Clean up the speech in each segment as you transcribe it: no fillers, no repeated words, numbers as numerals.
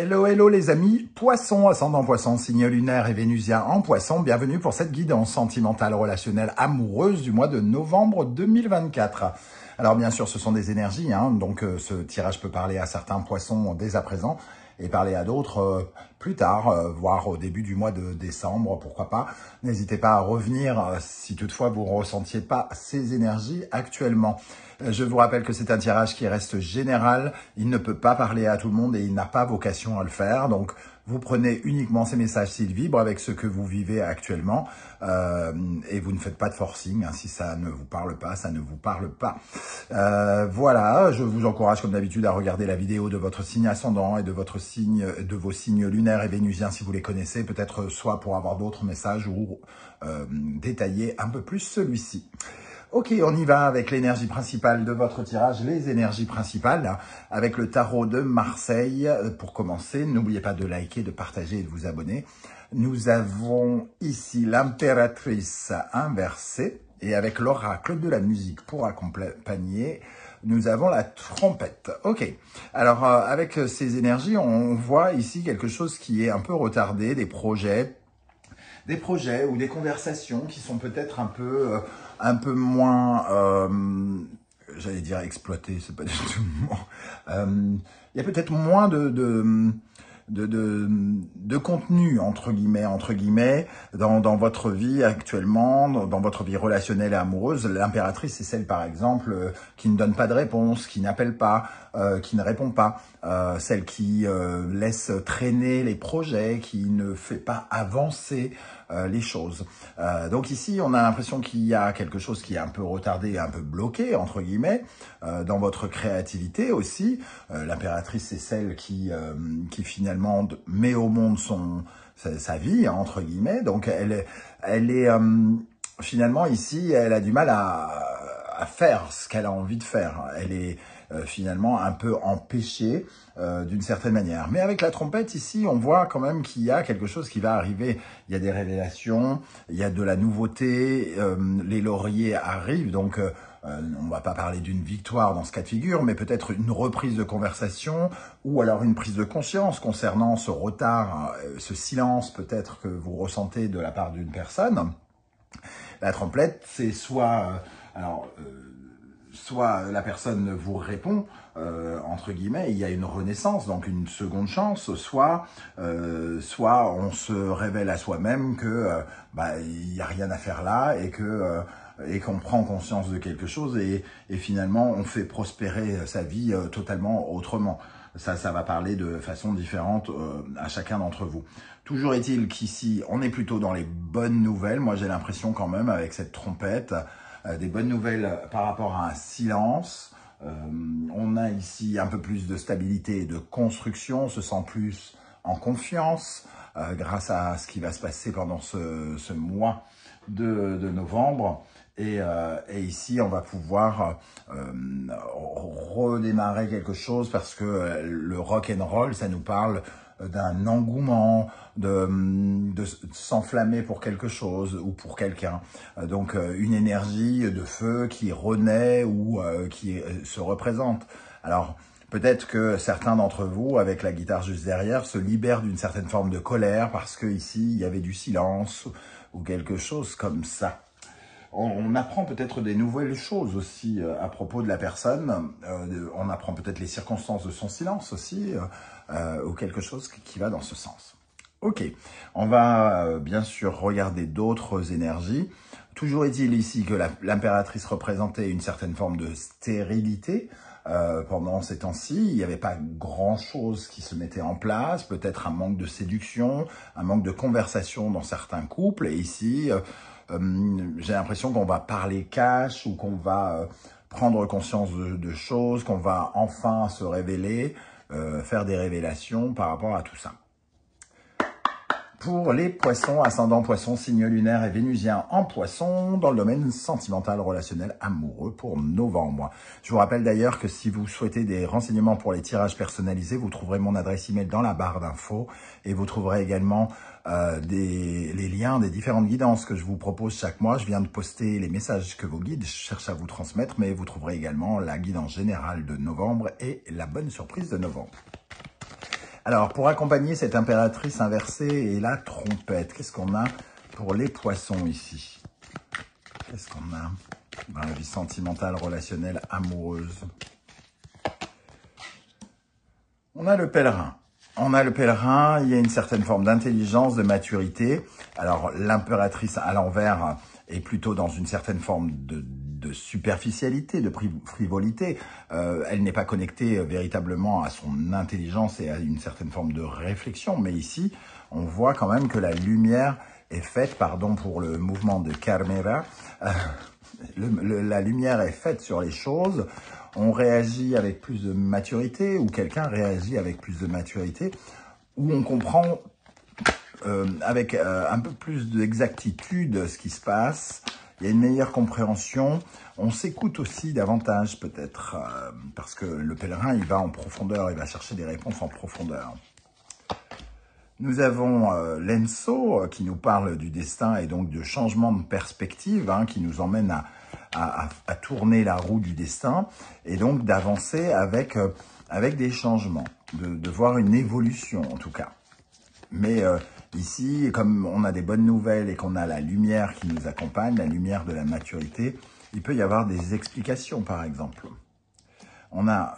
Hello, hello les amis, Poisson, ascendant Poisson, signe lunaire et vénusien en Poisson. Bienvenue pour cette guidance sentimentale, relationnelle, amoureuse du mois de novembre 2024. Alors bien sûr, ce sont des énergies, donc ce tirage peut parler à certains Poissons dès à présent et parler à d'autres plus tard, voire au début du mois de décembre, pourquoi pas. N'hésitez pas à revenir si toutefois vous ne ressentiez pas ces énergies actuellement. Je vous rappelle que c'est un tirage qui reste général, il ne peut pas parler à tout le monde et il n'a pas vocation à le faire. Donc vous prenez uniquement ces messages s'ils vibrent avec ce que vous vivez actuellement et vous ne faites pas de forcing. Si ça ne vous parle pas, ça ne vous parle pas. Voilà, je vous encourage comme d'habitude à regarder la vidéo de votre signe ascendant et de votre signe, de vos signes lunaires et vénusiens si vous les connaissez, peut-être soit pour avoir d'autres messages ou détailler un peu plus celui-ci. Ok, on y va avec l'énergie principale de votre tirage, les énergies principales, avec le tarot de Marseille. Pour commencer, n'oubliez pas de liker, de partager et de vous abonner. Nous avons ici l'impératrice inversée, et avec l'oracle de la musique pour accompagner, nous avons la trompette. Ok, alors avec ces énergies, on voit ici quelque chose qui est un peu retardé, des projets ou des conversations qui sont peut-être un peu moins, j'allais dire exploitées, c'est pas du tout le mot. Il y a peut-être moins de contenu entre guillemets dans votre vie actuellement, dans votre vie relationnelle et amoureuse. L'impératrice, c'est celle par exemple qui ne donne pas de réponse, qui n'appelle pas, qui ne répond pas, celle qui laisse traîner les projets, qui ne fait pas avancer les choses. Donc ici, on a l'impression qu'il y a quelque chose qui est un peu retardé, un peu bloqué, entre guillemets, dans votre créativité aussi. L'impératrice, c'est celle qui finalement met au monde sa vie, entre guillemets. Donc elle est finalement ici, elle a du mal à faire ce qu'elle a envie de faire. Elle est finalement un peu empêchée d'une certaine manière. Mais avec la trompette ici, on voit quand même qu'il y a quelque chose qui va arriver. Il y a des révélations, il y a de la nouveauté, les lauriers arrivent, donc on va pas parler d'une victoire dans ce cas de figure, mais peut-être une reprise de conversation ou alors une prise de conscience concernant ce retard, ce silence peut-être que vous ressentez de la part d'une personne. La trompette, c'est soit la personne vous répond, entre guillemets, il y a une renaissance, donc une seconde chance, soit on se révèle à soi-même que il n'y a rien à faire là et qu'on prend conscience de quelque chose et finalement on fait prospérer sa vie totalement autrement. Ça va parler de façon différente à chacun d'entre vous. Toujours est-il qu'ici, on est plutôt dans les bonnes nouvelles. Moi, j'ai l'impression quand même, avec cette trompette, des bonnes nouvelles par rapport à un silence. On a ici un peu plus de stabilité et de construction. On se sent plus en confiance grâce à ce qui va se passer pendant ce mois de novembre. Et ici, on va pouvoir redémarrer quelque chose parce que le rock and roll, ça nous parle d'un engouement, de s'enflammer pour quelque chose ou pour quelqu'un. Donc une énergie de feu qui renaît ou qui se représente. Alors peut-être que certains d'entre vous, avec la guitare juste derrière, se libèrent d'une certaine forme de colère parce que ici il y avait du silence ou quelque chose comme ça. On apprend peut-être des nouvelles choses aussi à propos de la personne. On apprend peut-être les circonstances de son silence aussi, ou quelque chose qui va dans ce sens. Ok, on va bien sûr regarder d'autres énergies. Toujours est-il ici que l'impératrice représentait une certaine forme de stérilité. Pendant ces temps-ci, il n'y avait pas grand-chose qui se mettait en place, peut-être un manque de séduction, un manque de conversation dans certains couples. Et ici, j'ai l'impression qu'on va parler cash ou qu'on va prendre conscience de choses, qu'on va enfin se révéler, faire des révélations par rapport à tout ça. Pour les poissons, ascendant poisson, signe lunaire et vénusien en poisson, dans le domaine sentimental, relationnel, amoureux pour novembre. Je vous rappelle d'ailleurs que si vous souhaitez des renseignements pour les tirages personnalisés, vous trouverez mon adresse email dans la barre d'infos et vous trouverez également les liens des différentes guidances que je vous propose chaque mois. Je viens de poster les messages que vos guides cherchent à vous transmettre, mais vous trouverez également la guidance générale de novembre et la bonne surprise de novembre. Alors, pour accompagner cette impératrice inversée et la trompette, qu'est-ce qu'on a pour les poissons ici? Qu'est-ce qu'on a dans la vie sentimentale, relationnelle, amoureuse? On a le pèlerin. On a le pèlerin, il y a une certaine forme d'intelligence, de maturité. Alors, l'impératrice à l'envers est plutôt dans une certaine forme de superficialité, de frivolité. Elle n'est pas connectée véritablement à son intelligence et à une certaine forme de réflexion. Mais ici, on voit quand même que la lumière est faite, pardon pour le mouvement de Carmera, la lumière est faite sur les choses. On réagit avec plus de maturité, ou quelqu'un réagit avec plus de maturité, où on comprend avec un peu plus d'exactitude ce qui se passe. Il y a une meilleure compréhension. On s'écoute aussi davantage peut-être, parce que le pèlerin, il va en profondeur, il va chercher des réponses en profondeur. Nous avons l'Enso qui nous parle du destin et donc de changement de perspective, qui nous emmène à tourner la roue du destin et donc d'avancer avec des changements, de voir une évolution en tout cas. Mais ici, comme on a des bonnes nouvelles et qu'on a la lumière qui nous accompagne, la lumière de la maturité, il peut y avoir des explications par exemple. On a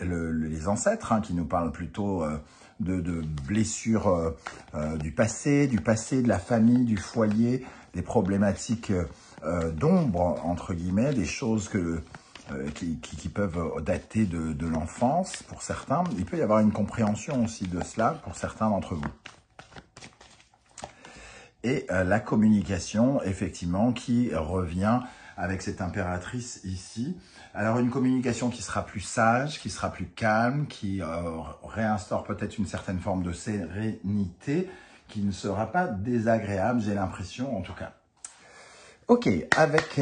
les ancêtres qui nous parlent plutôt de blessures du passé, de la famille, du foyer, des problématiques d'ombre, entre guillemets, des choses qui peuvent dater de l'enfance pour certains. Il peut y avoir une compréhension aussi de cela pour certains d'entre vous. Et la communication, effectivement, qui revient avec cette impératrice ici. Alors, une communication qui sera plus sage, qui sera plus calme, qui réinstaure peut-être une certaine forme de sérénité, qui ne sera pas désagréable, j'ai l'impression, en tout cas. Ok, avec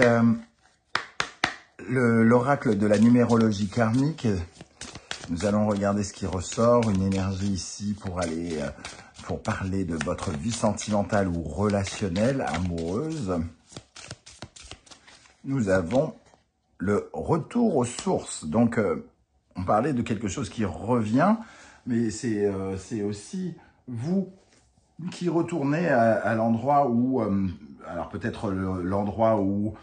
l'oracle de la numérologie karmique, nous allons regarder ce qui ressort, une énergie ici pour parler de votre vie sentimentale ou relationnelle, amoureuse. Nous avons le retour aux sources. Donc, on parlait de quelque chose qui revient, mais c'est aussi vous qui retournez à l'endroit où, alors peut-être l'endroit où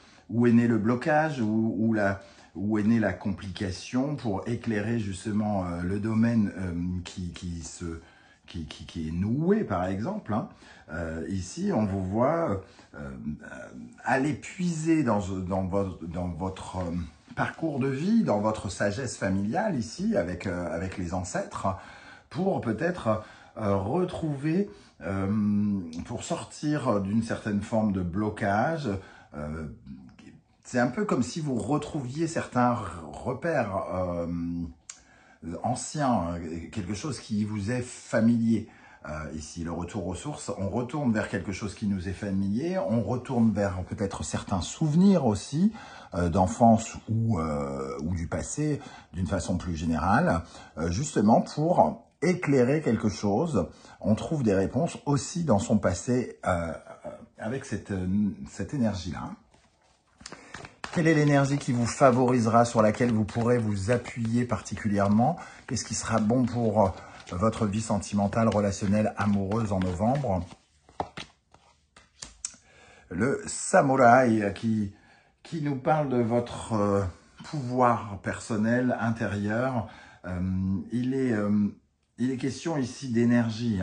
est né le blocage, où est née la complication, pour éclairer justement le domaine qui est noué, par exemple. Ici, on vous voit aller puiser dans votre parcours de vie, dans votre sagesse familiale, ici, avec les ancêtres, pour peut-être retrouver, pour sortir d'une certaine forme de blocage. C'est un peu comme si vous retrouviez certains repères ancien, quelque chose qui vous est familier. Ici, le retour aux sources, on retourne vers quelque chose qui nous est familier, on retourne vers peut-être certains souvenirs aussi, d'enfance ou du passé, d'une façon plus générale, justement pour éclairer quelque chose. On trouve des réponses aussi dans son passé avec cette énergie-là. Quelle est l'énergie qui vous favorisera, sur laquelle vous pourrez vous appuyer particulièrement? Qu'est-ce qui sera bon pour votre vie sentimentale, relationnelle, amoureuse en novembre? Le samouraï qui nous parle de votre pouvoir personnel, intérieur. Il est question ici d'énergie.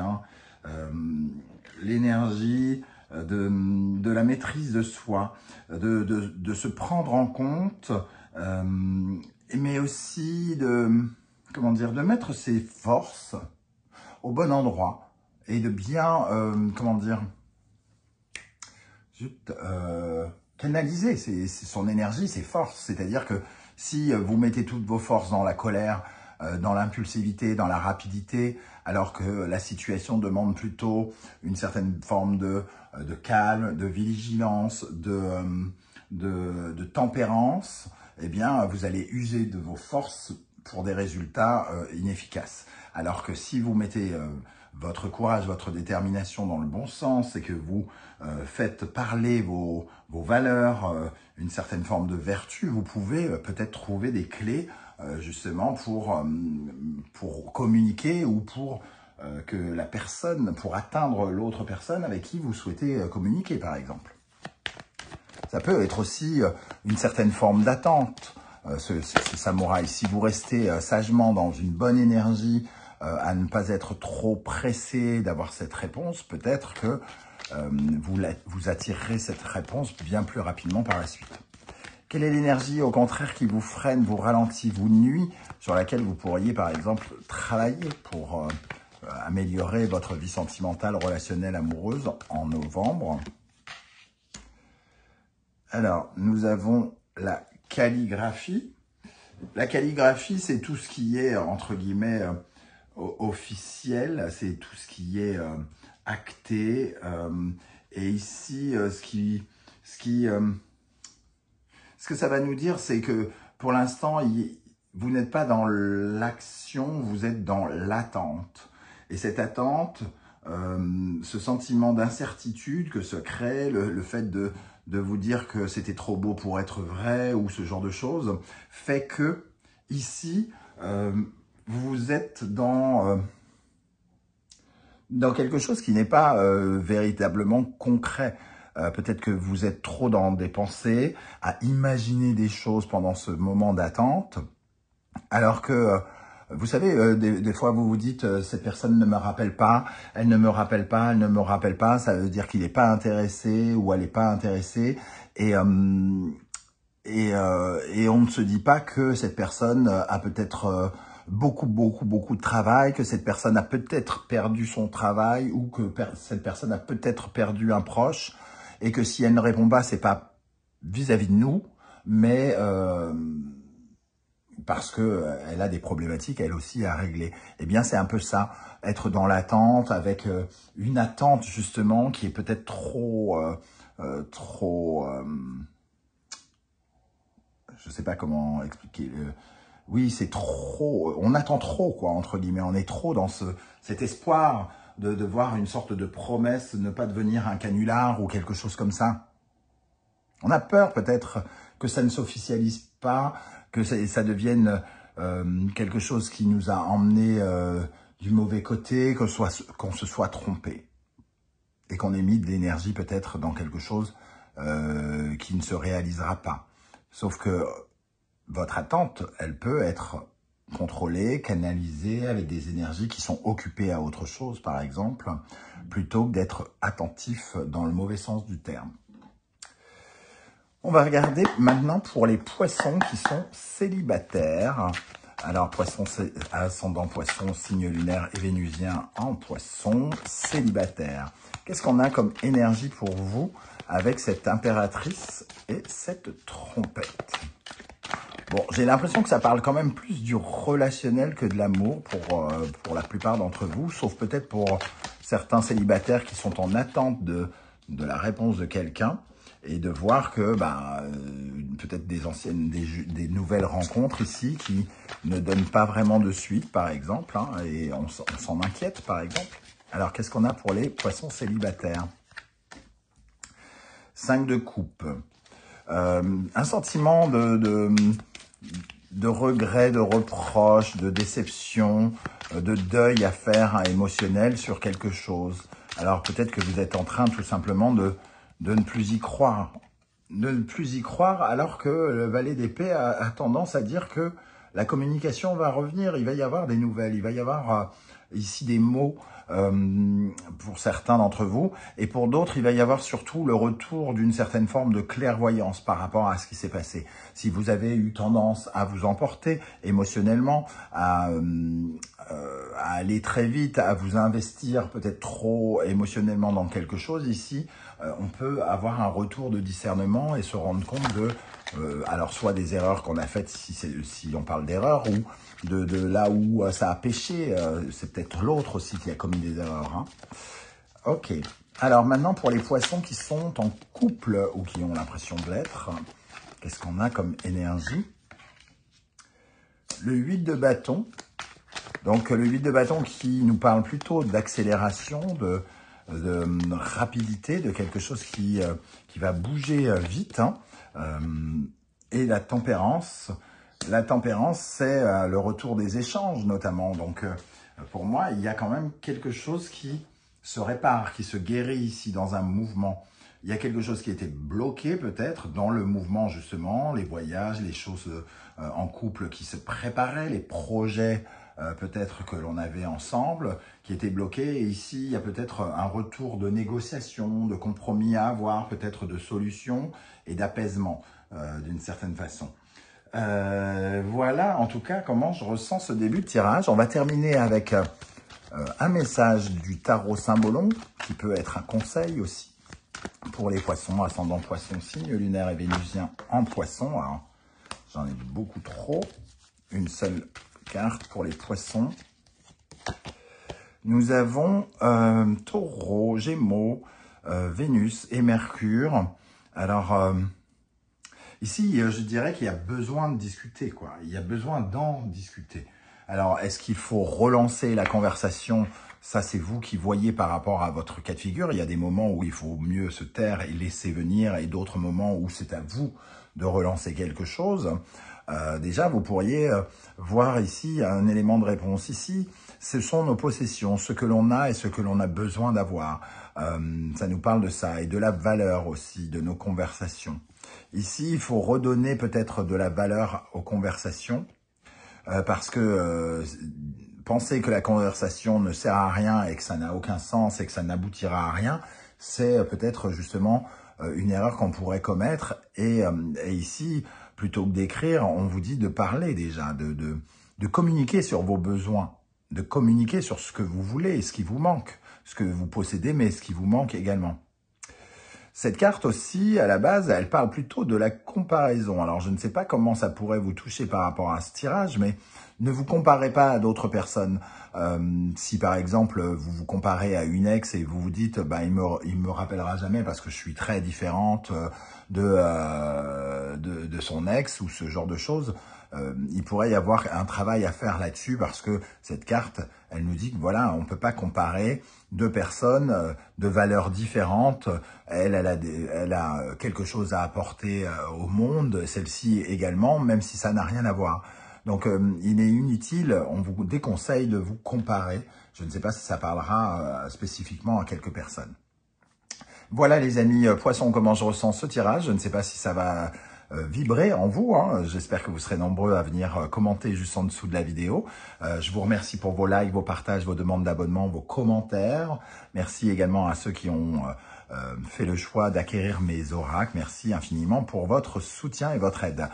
L'énergie de la maîtrise de soi, de se prendre en compte, mais aussi de mettre ses forces au bon endroit et de bien, canaliser son énergie, ses forces. C'est-à-dire que si vous mettez toutes vos forces dans la colère, dans l'impulsivité, dans la rapidité, alors que la situation demande plutôt une certaine forme de calme, de vigilance, de tempérance, eh bien, vous allez user de vos forces pour des résultats inefficaces. Alors que si vous mettez votre courage, votre détermination dans le bon sens et que vous faites parler vos valeurs, une certaine forme de vertu, vous pouvez peut-être trouver des clés justement pour communiquer ou pour pour atteindre l'autre personne avec qui vous souhaitez communiquer, par exemple. Ça peut être aussi une certaine forme d'attente, ce samouraï. Si vous restez sagement dans une bonne énergie, à ne pas être trop pressé d'avoir cette réponse, peut-être que vous attirerez cette réponse bien plus rapidement par la suite. Quelle est l'énergie, au contraire, qui vous freine, vous ralentit, vous nuit, sur laquelle vous pourriez, par exemple, travailler pour améliorer votre vie sentimentale, relationnelle, amoureuse en novembre? Alors, nous avons la calligraphie. La calligraphie, c'est tout ce qui est, entre guillemets, officiel, c'est tout ce qui est acté. Et ici, ce que ça va nous dire, c'est que pour l'instant, vous n'êtes pas dans l'action, vous êtes dans l'attente. Et cette attente, ce sentiment d'incertitude que se crée, le fait de vous dire que c'était trop beau pour être vrai ou ce genre de choses, fait que ici, vous êtes dans quelque chose qui n'est pas véritablement concret. Peut-être que vous êtes trop dans des pensées, à imaginer des choses pendant ce moment d'attente, alors que, vous savez, des fois vous vous dites cette personne ne me rappelle pas, elle ne me rappelle pas, elle ne me rappelle pas, ça veut dire qu'il n'est pas intéressé ou elle n'est pas intéressée, et on ne se dit pas que cette personne a peut-être beaucoup de travail, que cette personne a peut-être perdu son travail ou que cette personne a peut-être perdu un proche, et que si elle ne répond pas, c'est pas vis-à-vis de nous, mais parce que elle a des problématiques elle aussi à régler. Eh bien, c'est un peu ça, être dans l'attente, avec une attente justement qui est peut-être je sais pas comment expliquer. Oui, c'est trop, on attend trop, quoi, entre guillemets. On est trop dans cet espoir de voir une sorte de promesse ne pas devenir un canular ou quelque chose comme ça. On a peur peut-être que ça ne s'officialise pas, que ça devienne quelque chose qui nous a emmené du mauvais côté, qu'on se soit trompé. Et qu'on ait mis de l'énergie peut-être dans quelque chose qui ne se réalisera pas. Sauf que votre attente, elle peut être contrôlée, canalisée avec des énergies qui sont occupées à autre chose, par exemple, plutôt que d'être attentif dans le mauvais sens du terme. On va regarder maintenant pour les poissons qui sont célibataires. Alors, poisson, ascendant poisson, signe lunaire et vénusien en poisson, célibataire. Qu'est-ce qu'on a comme énergie pour vous avec cette impératrice et cette trompette? Bon, j'ai l'impression que ça parle quand même plus du relationnel que de l'amour pour la plupart d'entre vous, sauf peut-être pour certains célibataires qui sont en attente de la réponse de quelqu'un et de voir que peut-être des nouvelles rencontres ici qui ne donnent pas vraiment de suite, par exemple, hein, et on s'en inquiète, par exemple. Alors, qu'est-ce qu'on a pour les poissons célibataires? 5 de coupe. Un sentiment de regret, de reproche, de déception, de deuil à faire émotionnel sur quelque chose. Alors peut-être que vous êtes en train tout simplement de ne plus y croire. De ne plus y croire alors que le valet d'épée a tendance à dire que la communication va revenir, il va y avoir des nouvelles, il va y avoir ici des mots pour certains d'entre vous, et pour d'autres, il va y avoir surtout le retour d'une certaine forme de clairvoyance par rapport à ce qui s'est passé. Si vous avez eu tendance à vous emporter émotionnellement, à aller très vite, à vous investir peut-être trop émotionnellement dans quelque chose, ici, on peut avoir un retour de discernement et se rendre compte de alors soit des erreurs qu'on a faites, si on parle d'erreurs, ou de là où ça a péché, c'est peut-être l'autre aussi qui a commis des erreurs. Hein. Ok, alors maintenant pour les poissons qui sont en couple ou qui ont l'impression de l'être, qu'est-ce qu'on a comme énergie? Le 8 de bâton, donc le 8 de bâton qui nous parle plutôt d'accélération, de rapidité, de quelque chose qui va bouger vite, hein. Et la tempérance, la tempérance, c'est le retour des échanges notamment. Donc, pour moi, il y a quand même quelque chose qui se répare, qui se guérit ici dans un mouvement. Il y a quelque chose qui était bloqué peut-être dans le mouvement justement, les voyages, les choses en couple qui se préparaient, les projets peut-être que l'on avait ensemble qui étaient bloqués. Et ici, il y a peut-être un retour de négociation, de compromis à avoir, peut-être de solutions et d'apaisement d'une certaine façon. Voilà en tout cas comment je ressens ce début de tirage. On va terminer avec un message du tarot Symbolon qui peut être un conseil aussi pour les poissons, ascendant poisson, signe lunaire et vénusien en poisson. Alors, j'en ai beaucoup trop. Une seule carte pour les poissons. Nous avons Taureau, Gémeaux, Vénus et Mercure. Alors, ici, je dirais qu'il y a besoin de discuter, quoi. Il y a besoin d'en discuter. Alors, est-ce qu'il faut relancer la conversation? Ça, c'est vous qui voyez par rapport à votre cas de figure. Il y a des moments où il faut mieux se taire et laisser venir et d'autres moments où c'est à vous de relancer quelque chose. Déjà, vous pourriez voir ici un élément de réponse. Ici, ce sont nos possessions, ce que l'on a et ce que l'on a besoin d'avoir. Ça nous parle de ça et de la valeur aussi de nos conversations. Ici, il faut redonner peut-être de la valeur aux conversations parce que penser que la conversation ne sert à rien et que ça n'a aucun sens et que ça n'aboutira à rien, c'est peut-être justement une erreur qu'on pourrait commettre. Et ici, plutôt que d'écrire, on vous dit de parler déjà, de communiquer sur vos besoins, de communiquer sur ce que vous voulez, ce qui vous manque, ce que vous possédez, mais ce qui vous manque également. Cette carte aussi, à la base, elle parle plutôt de la comparaison. Alors, je ne sais pas comment ça pourrait vous toucher par rapport à ce tirage, mais ne vous comparez pas à d'autres personnes. Si, par exemple, vous vous comparez à une ex et vous vous dites bah, « il me rappellera jamais parce que je suis très différente de son ex » ou ce genre de choses, il pourrait y avoir un travail à faire là-dessus parce que cette carte, elle nous dit que voilà, on ne peut pas comparer deux personnes de valeurs différentes. Elle a quelque chose à apporter au monde, celle-ci également, même si ça n'a rien à voir. Donc, il est inutile, on vous déconseille de vous comparer. Je ne sais pas si ça parlera spécifiquement à quelques personnes. Voilà les amis, poissons, comment je ressens ce tirage. Je ne sais pas si ça va vibrer en vous. Hein. J'espère que vous serez nombreux à venir commenter juste en dessous de la vidéo. Je vous remercie pour vos likes, vos partages, vos demandes d'abonnement, vos commentaires. Merci également à ceux qui ont fait le choix d'acquérir mes oracles. Merci infiniment pour votre soutien et votre aide.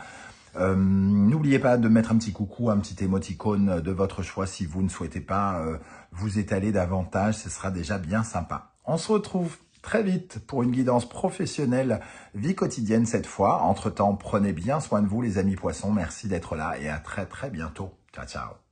N'oubliez pas de mettre un petit coucou, un petit émoticône de votre choix si vous ne souhaitez pas vous étaler davantage. Ce sera déjà bien sympa. On se retrouve très vite pour une guidance professionnelle, vie quotidienne cette fois. Entre-temps, prenez bien soin de vous les amis poissons. Merci d'être là et à très très bientôt. Ciao, ciao.